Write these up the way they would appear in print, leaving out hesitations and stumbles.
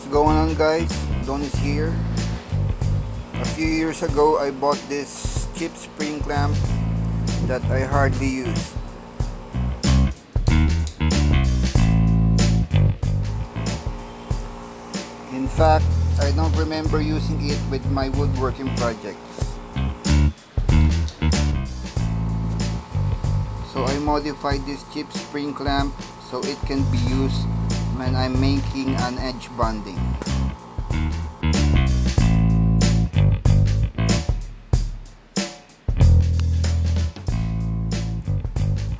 What's going on, guys? Don is here. A few years ago I bought this cheap spring clamp that I hardly use. In fact, I don't remember using it with my woodworking projects. So I modified this cheap spring clamp so it can be used when I'm making an edge bonding.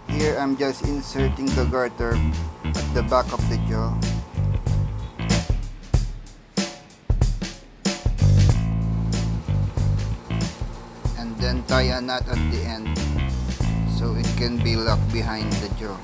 Here I'm just inserting the garter at the back of the jaw. And then tie a knot at the end so it can be locked behind the jaw.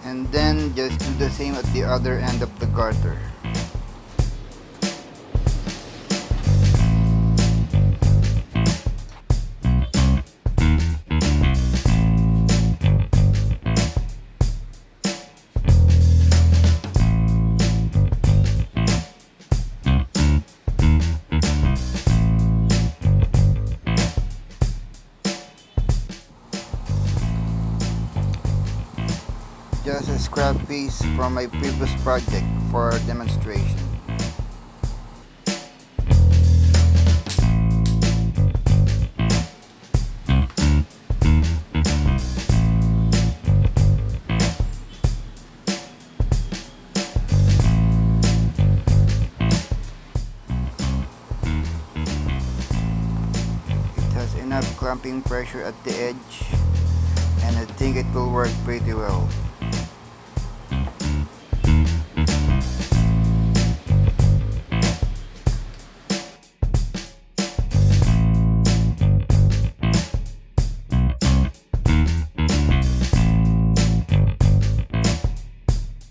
And then just do the same at the other end of the garter. Just a scrap piece from my previous project for demonstration. It has enough clamping pressure at the edge, and I think it will work pretty well.